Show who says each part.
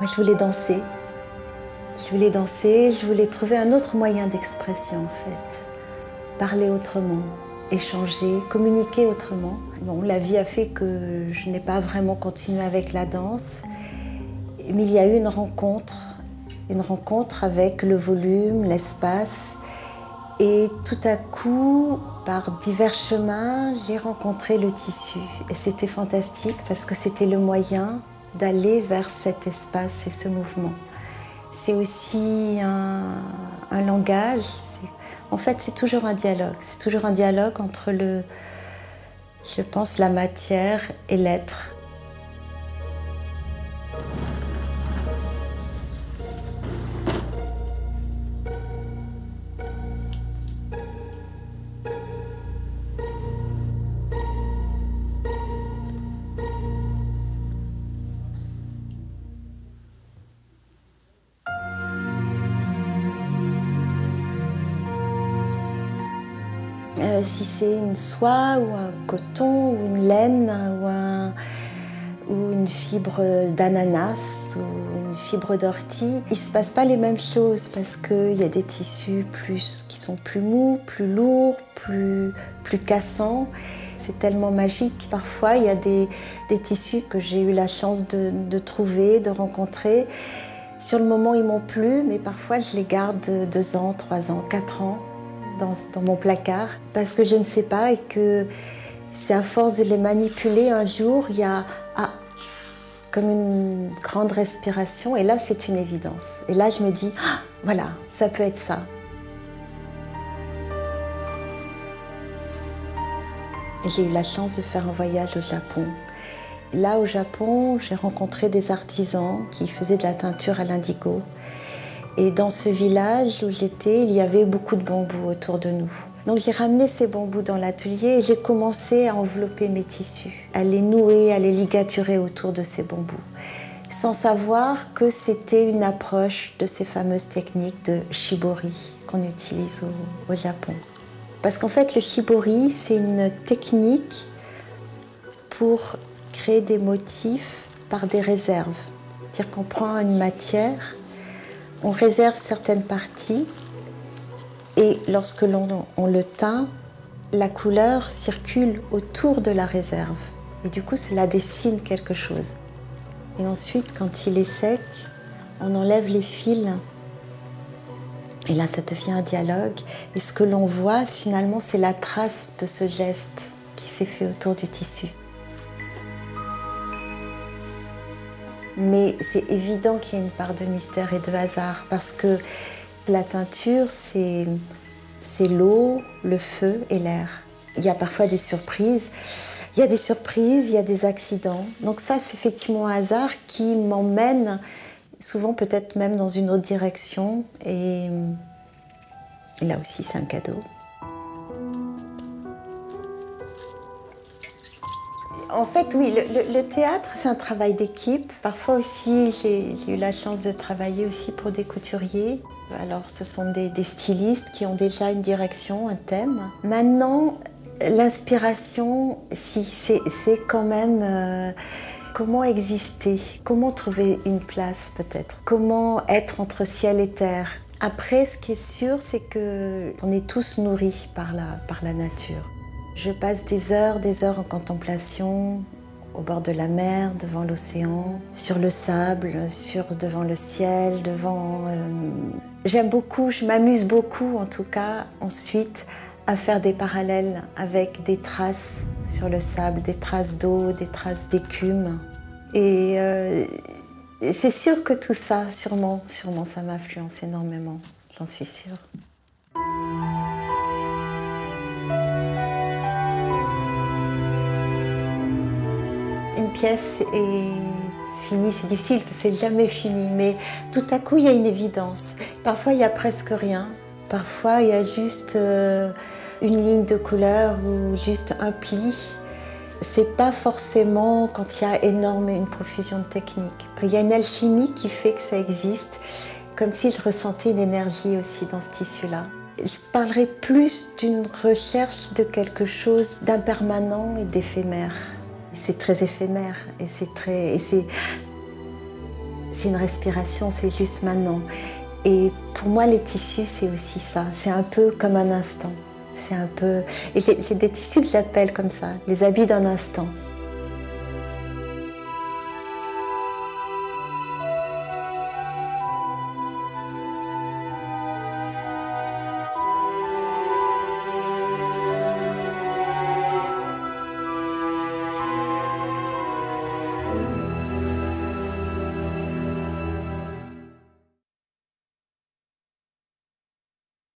Speaker 1: Moi, je voulais danser. Je voulais trouver un autre moyen d'expression, en fait. Parler autrement, échanger, communiquer autrement. Bon, la vie a fait que je n'ai pas vraiment continué avec la danse, mais il y a eu une rencontre avec le volume, l'espace. Et tout à coup, par divers chemins, j'ai rencontré le tissu. Et c'était fantastique parce que c'était le moyen d'aller vers cet espace et ce mouvement. C'est aussi un langage. En fait, c'est toujours un dialogue. C'est toujours un dialogue entre je pense, la matière et l'être. Si c'est une soie ou un coton ou une laine ou une fibre d'ananas ou une fibre d'ortie, il ne se passe pas les mêmes choses parce qu'il y a des tissus qui sont plus mous, plus lourds, plus cassants. C'est tellement magique. Parfois, il y a des tissus que j'ai eu la chance de trouver, de rencontrer. Sur le moment, ils m'ont plu, mais parfois, je les garde 2 ans, 3 ans, 4 ans. Dans mon placard, parce que je ne sais pas et que c'est à force de les manipuler un jour, il y a comme une grande respiration et là c'est une évidence. Et là je me dis, voilà, ça peut être ça. Et j'ai eu la chance de faire un voyage au Japon. Là au Japon, j'ai rencontré des artisans qui faisaient de la teinture à l'indigo. Et dans ce village où j'étais, il y avait beaucoup de bambous autour de nous. Donc j'ai ramené ces bambous dans l'atelier et j'ai commencé à envelopper mes tissus, à les nouer, à les ligaturer autour de ces bambous, sans savoir que c'était une approche de ces fameuses techniques de shibori qu'on utilise au Japon. Parce qu'en fait, le shibori, c'est une technique pour créer des motifs par des réserves. C'est-à-dire qu'on prend une matière, on réserve certaines parties et lorsque on le teint, la couleur circule autour de la réserve. Et du coup, cela dessine quelque chose. Et ensuite, quand il est sec, on enlève les fils. Et là, ça devient un dialogue. Et ce que l'on voit, finalement, c'est la trace de ce geste qui s'est fait autour du tissu. Mais c'est évident qu'il y a une part de mystère et de hasard parce que la teinture, c'est l'eau, le feu et l'air. Il y a parfois des surprises. Il y a des surprises, il y a des accidents. Donc ça, c'est effectivement un hasard qui m'emmène souvent peut-être même dans une autre direction. Et là aussi, c'est un cadeau. En fait, oui, le théâtre, c'est un travail d'équipe. Parfois aussi, j'ai eu la chance de travailler aussi pour des couturiers. Alors, ce sont des stylistes qui ont déjà une direction, un thème. Maintenant, l'inspiration, si, c'est quand même comment exister, comment trouver une place peut-être, comment être entre ciel et terre. Après, ce qui est sûr, c'est qu'on est tous nourris par la nature. Je passe des heures en contemplation, au bord de la mer, devant l'océan, sur le sable, devant le ciel, J'aime beaucoup, je m'amuse beaucoup en tout cas, ensuite, à faire des parallèles avec des traces sur le sable, des traces d'eau, des traces d'écume. Et c'est sûr que tout ça, sûrement, ça m'influence énormément, j'en suis sûre. Une pièce est finie, c'est difficile parce que c'est jamais fini, mais tout à coup il y a une évidence. Parfois il y a presque rien, parfois il y a juste une ligne de couleur ou juste un pli. C'est pas forcément quand il y a une profusion de techniques. Il y a une alchimie qui fait que ça existe, comme si je ressentais une énergie aussi dans ce tissu-là. Je parlerais plus d'une recherche de quelque chose d'impermanent et d'éphémère. C'est très éphémère et c'est une respiration, c'est juste maintenant. Et pour moi, les tissus, c'est aussi ça. C'est un peu comme un instant. C'est un peu... Et j'ai des tissus que j'appelle comme ça, les habits d'un instant.